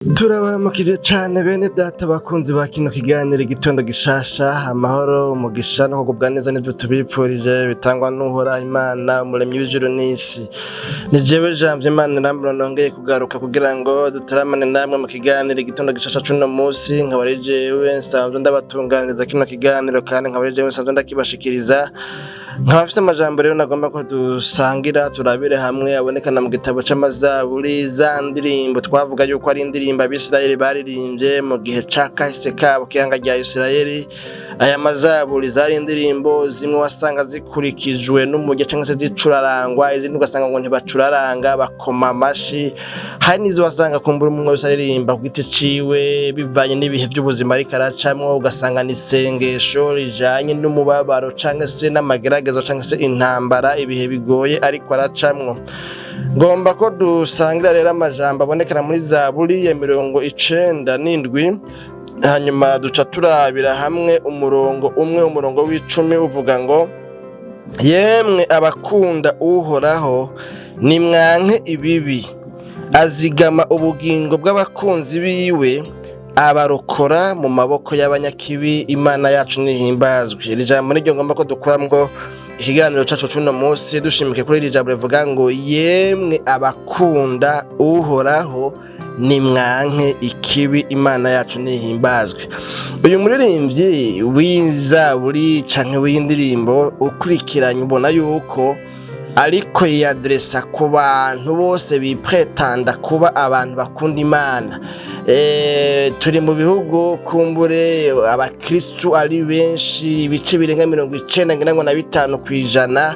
Turabaramukije cane bene data bakunzi ba kino kiganiro igitondo gishasha amahoro umugisha no kugubwa neza nivyo tubipfurije bitangwa n'Uhoraho Imana umuremyi w'ijuru n'isi. Ni jewe Janvier Imana Irambona nongeye kugaruka kugira ngo dutaramane namwe mu kiganiro igitondo gishasha c'uno musi, nkaba ari jewe nsanzwe ndabatunganiriza kino kiganiro kandi nkaba ari jewe nsanzwe ndakibashikiriza. Nkaba mfise amajambo rero nagomba ko dusangira turabire hamwe abonekana mu gitabo c'amazaburi, za ndirimbo twavuga yuko ari indirimbo Abisirayeli baririmbye mu gihe ca kahise kabo k'ihanga rya Isirayeli. Aya mazaburi zari indirimbo zimwe wasanga zikurikijwe n'umurya canke se zicurarangwa, izindi ugasanga ngo ntibacuraranga bakoma amashi. Hari n'izo wasanga kumbura umwe wese aririmba ku giti ciwe bivanye n'ibihe vy'ubuzima ariko aracamwo, ugasanga ni isengesho rijanye n'umubabaro canke se n'amageragezo canke se intambara, ibihe bigoye ariko aracamwo. Ngomba ko dusangira rero amajambo abonekana muri Zaburi ya 97, hanyuma duca turabira hamwe umurongo umwe, umurongo w'icumi uvuga ngo: yemwe abakunda Uhoraho nimwanke ibibi, azigama ubugingo bw'abakunzi biwe, abarokora mu maboko y'abanyakibi. Imana yacu nihimbazwe. Iri jambo niryo ngomba ko dukuramwo ikiganiro cacu c'uno musi, dushimike kuri iri jambo rivuga ngo yemwe abakunda Uhoraho nimwanke ikibi. Imana yacu nihimbazwe. Uyu muririmbyi w'Izaburi canke w'indirimbo ukurikiranye ubona yuko ariko yadresa ku bantu bose bipretanda kuba abantu bakunda Imana. Turi mu bihugu kumbure abakristu ari benshi, ibice birenga 90 ngira ngo na 5%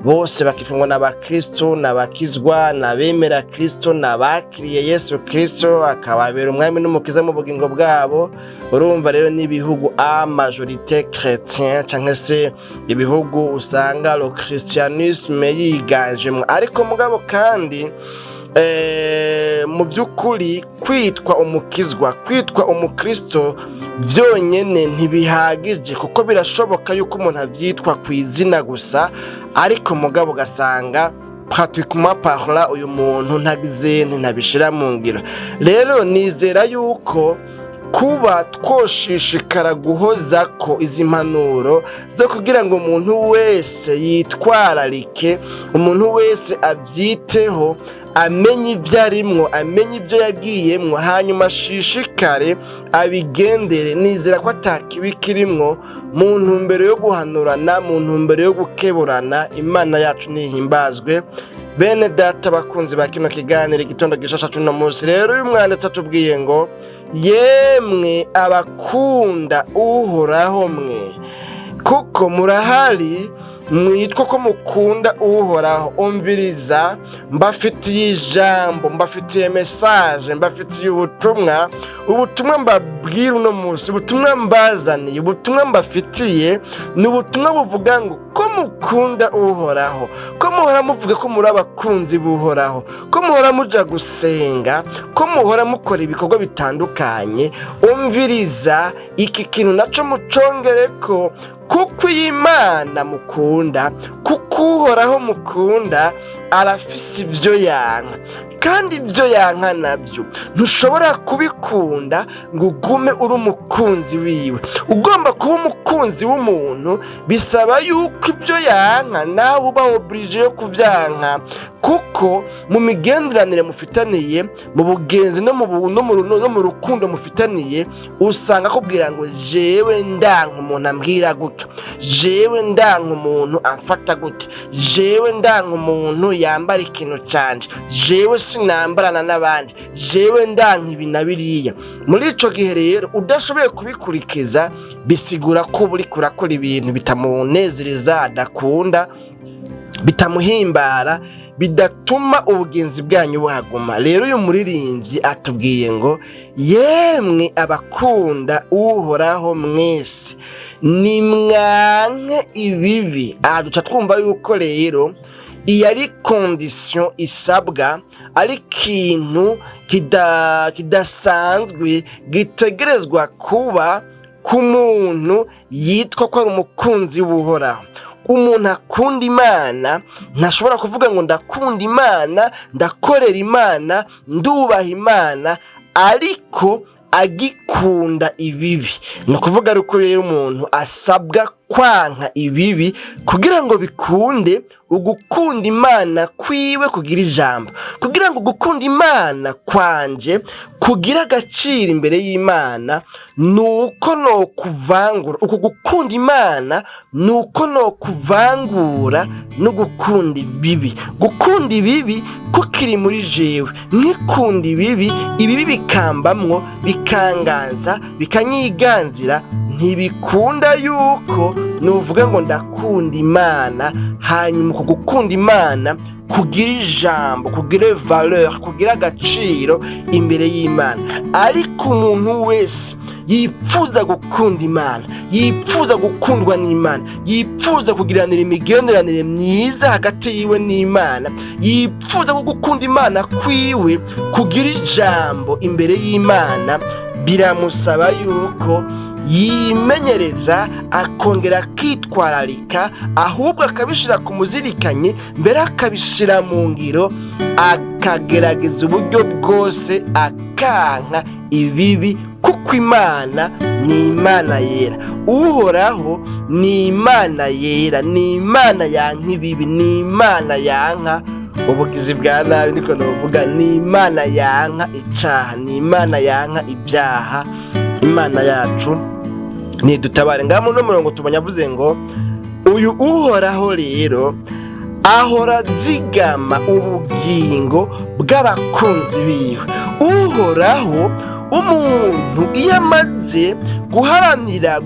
bose bakitwa n'abakristo, n'abakizwa, n'abemera Kristo, n'abakiriye Yesu Kristo akababera umwami n'umukiza mu bugingo bwabo. Urumva rero n'ibihugu a majorité chrétien canke se ibihugu usanga le christianisme yiganjemwo, ariko mugabo kandi mu by'ukuri kwitwa umukizwa, kwitwa umukristo vyonyene ntibihagije, kuko birashoboka yuko umuntu avyitwa ku izina gusa, ariko mugabo gasanga pratiquement parla uyu muntu ntabishira mu ngiro. Rero nizera yuko kuba twoshishikara guhozako izi mpanuro zo kugira ngo umuntu wese yitwararike, umuntu wese avyiteho, amenye ivyo arimwo, amenye ivyo yagiyemwo, hanyuma ashishikare abigendere. Nizera ko atakibi kirimwo mu ntumbero yo guhanurana, mu ntumbero yo gukeburana. Imana yacu nihimbazwe. Bene data bakunzi ba kino kiganiro igitondo gishasha c'uno musi, rero uyu mwanditsi atubwiye ngo yemwe abakunda Uhoraho mwe, kuko murahari mwitwa ko mukunda Uhoraho. Umviriza, mbafitiye ijambo, mbafitiye message, mbafitiye ubutumwa mbabwira uno musi, ubutumwa mbazaniye, ubutumwa mbafitiye ni ubutumwa buvuga ngo ko mukunda Uhoraho, ko muhora muvuga ko muri abakunzi b'Uhoraho, ko muhora muja gusenga, ko muhora mukora ibikorwa bitandukanye. Umviriza, iki kintu naco mucongereko, kuko Imana mukunda, kuko Uhoraho mukunda arafise ivyo yanka, kandi ivyo yanka navyo ntushobora kubikunda ngo ugume uri umukunzi wiwe. Ugomba kuba umukunzi w'umuntu bisaba yuko ivyo yanka nawe uba oblige yo kuvyanka, kuko mu migenderanire mufitaniye, mu bugenzi no mu rukundo mufitaniye, usanga kubwira ngo jewe ndanka umuntu ambwira gutya, jewe ndanka umuntu amfata gutya, jewe ndanka umuntu yambara ikintu canje, jewe sinambarana n'abandi, jewe ndanka ibi na biriya. Muri ico gihe rero udashoboye kubikurikiza, bisigura ko uri kurakora ibintu bitamunezereza, adakunda, bitamuhimbara, bidatuma ubugenzi bwanyu buhaguma. Rero uyu muririmbyi atubwiye ngo yemwe abakunda Uhoraho mwese nimwanke ibibi. Duca twumva yuko rero iyo ari condition isabwa, ari ikintu kidasanzwe gitegerezwa kuba ku muntu yitwa ko ari umukunzi w'Uhoraho. Umuntu akunda Imana ntashobora kuvuga ngo ndakunda Imana, ndakorera Imana, ndubaha Imana, ariko agikunda ibibi. Ni ukuvuga yuko rero umuntu asabwa kwanka ibibi kugira ngo bikunde ugukunda Imana kwiwe kugira ijambo, kugira ngo gukunda Imana kwanje kugira agaciro imbere y'Imana. Nuko no kuvangura uko gukunda Imana, nuko no kuvangura no gukunda ibibi. Gukunda ibibi kukiri muri jewe, nkikunda ibibi, ibibi bikambamwo, bikanganza, bikanyiganzira, ntibikunda yuko nuvuga ngo ndakunda Imana, hanyuma uko gukunda Imana kugira ijambo, kugira valeur, kugira agaciro imbere y'Imana. Ariko umuntu wese yipfuza gukunda Imana, yipfuza gukundwa n'Imana, yipfuza kugiranira imigenderanire myiza hagati yiwe n'Imana, yipfuza ko gukunda Imana kwiwe kugira ijambo imbere y'Imana, biramusaba yuko yimenyereza, akongera akitwararika, ahubwo akabishira ku muzirikanye, mbere akabishira mu ngiro, akagerageza uburyo bwose akanka ibibi, kuko Imana ni Imana yera. Uhoraho ni Imana yera, ni Imana yanka ibibi, ni Imana yanka ubugizi bwa nabi, niko novuga, ni Imana yanka icaha, ni Imana yanka ibyaha. Imana yacu nidutabare. Ngaho no murongo tubonye avuze ngo uyu Uhoraho rero ahora zigama ubugingo bw'abakunzi biwe. Uhoraho, umuntu iyo amaze guharanira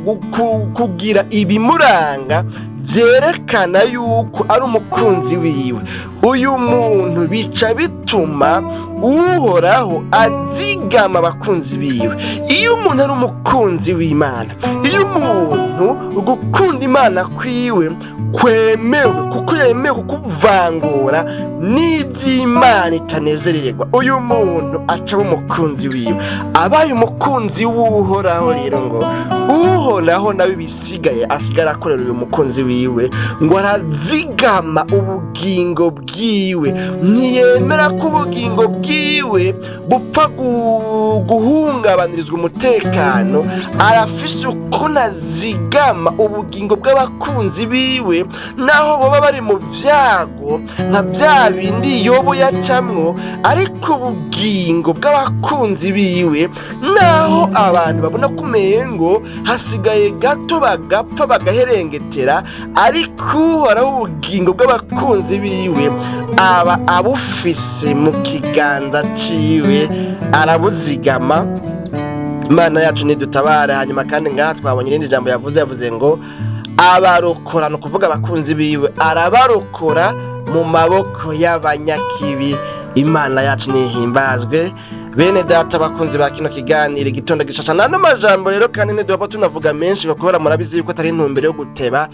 kugira ibimuranga vyerekana yuko ari umukunzi wiwe, uyu muntu bica bituma Uhoraho azigama abakunzi biwe. Iyo umuntu ari umukunzi w'Imana, iyo umuntu gukunda Imana kwiwe kwemewe, kuko yemewe kukuvangura n'iby'Imana itanezererwa, uyu muntu aca umukunzi wiwe. Abaye umukunzi w'Uhoraho rero, ngo Uhoraho nawe bisigaye asigara akorera uyu mukunzi wiwe, ngo arazigama ubugingo bwiwe, ntiyemera ko ubugingo bwiwe bupfa guhungabanirizwa umutekano. Arafise ukuntu azigama ubugingo bw'abakunzi biwe, naho baba bari mu vyago nka vya bindi Yobu yacamwo, ariko ubugingo bw'abakunzi biwe, naho abantu babona ko umengo hasigaye gato bagapfa bagaherengetera, ariko Uhoraho ubugingo bw'abakunzi biwe aba abufise mu kiganza ciwe, arabuzigama. Imana yacu nidutabare. Hanyuma kandi ngaha twabonye irindi jambo yavuze ngo abarokora, no kuvuga abakunzi biwe arabarokora mu maboko y'abanyakibi. Imana yacu nihimbazwe. Bene data bakunzi ba kino kiganiro igitondo gishasha, nano majambo rero kandi ntiduhava tunavuga menshi, bakora murabizi yuko atari intumbero yo guteba,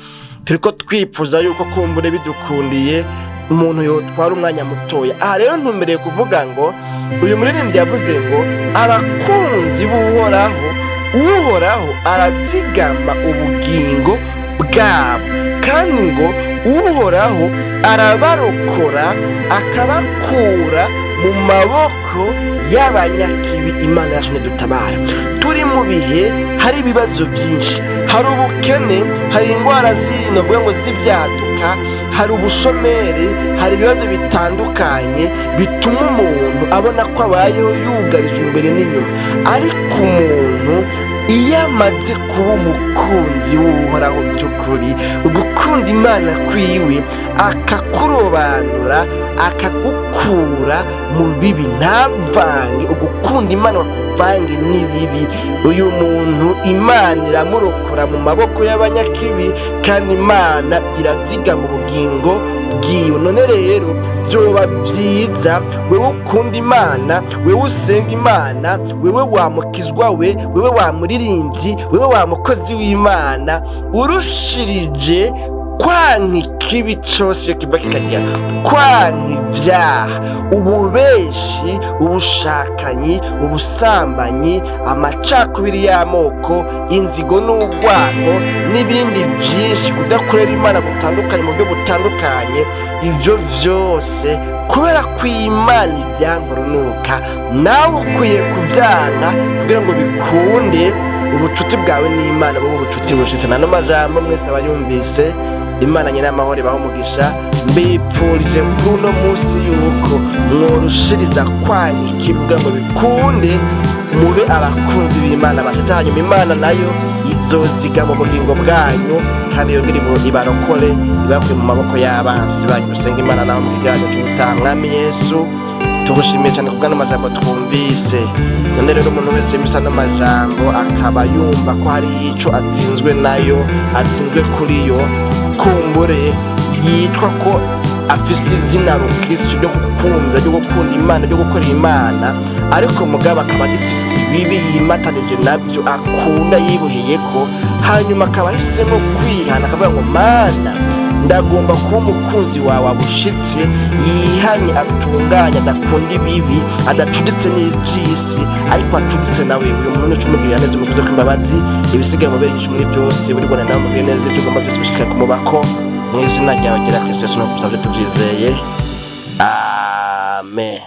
turiko twipfuza yuko kumbure bidukundiye umuntu yotwara umwanya mutoya. Aha rero ntumbereye kuvuga ngo uyu muririmbyi yavuze ngo abakunzi b'Uhoraho, Uhoraho arazigama ubugingo bwabo, kandi ngo Uhoraho arabarokora akabakura mu maboko y'abanyakibi. Imana yacu nidutabara. Turi mu bihe hari ibibazo byinshi, hari ubukene, hari indwara zinovuga ngo z'ivyaduka, hari ubushomeri, hari ibibazo bitandukanye bituma umuntu abona ko abayeho yugarijwe imbere n'inyuma. Ariko umuntu iyo amaze kuba umukunzi w'Uhoraho by'ukuri, ugukunda Imana kwiwe, akakurobanura, akagukura mu bibi, ntavange ugukunda Imana wakuvange n'ibibi, uyu muntu Imana iramurokora mu maboko y'abanyakibi, kandi Imana irazigama ubugingo bwiwe. None rero byoba byiza wewe ukunda Imana, wewe usenga Imana, wewe wamukizwa, wewe wamuririmbyi, wewe wamukozi w'Imana, urushirije kwanka ikibi cose iyo kiva kikagera, kwanka ivyaha, ububeshi, ubushakanyi, ubusambanyi, amacakubiri y'amoko, inzigo n'urwango n'ibindi vyinshi, kudakorera Imana gutandukanye mu buryo butandukanye. Ivyo vyose kubera ko Imana ivyankurunuka, nawe ukwiye kuvyanka kugira ngo bikunde ubucuti bwawe n'Imana bube ubucuti bushitse. Nano majambo mwese abayumvise, Imana nyene amahoro ibahe umugisha. Mbipfurije kuri uno musi yuko mworushiriza kwanka ikibi kugira ngo bikunde mube abakunzi b'Imana bashitse, hanyuma Imana nayo izozigama ubugingo bwanyu kandi yongere ibarokore ibakuye mu maboko y'abansi banyu. Dusenga Imana naho mu kiganiro c'ubutaha. Mwami Yesu, tugushimiye cyane kubwa n'amajambo twumvise. None rero umuntu wese yumvise ano majambo akaba yumva ko hari ico atsinzwe nayo, atsinzwe kuri yo, kumbure yitwa ko afise izina rukristo ryo gukunda, ryo gukunda Imana, ryo gukorera Imana, ariko mugabo akaba agifise ibibi yimatanije navyo akunda yibuhiyeko, hanyuma akaba ahisemo kwihana akavuga ngo Mana, ndagomba kuba umukunzi wawe abushitse, yihanye, atunganye, adakunda ibibi, adacuditse n'ivy'isi, ariko acuditse nawe. Uyu muntu n'icumugirira neza, umukuze ko imbabazi, ibisigaye muberekeje muri vyose, buri bwana nawe mubwire neza ivyo ugomba vyose bishikare kumubako, mw'izina ryawe gira Kristo Yesu, no kusavye tuvyizeye. Amen.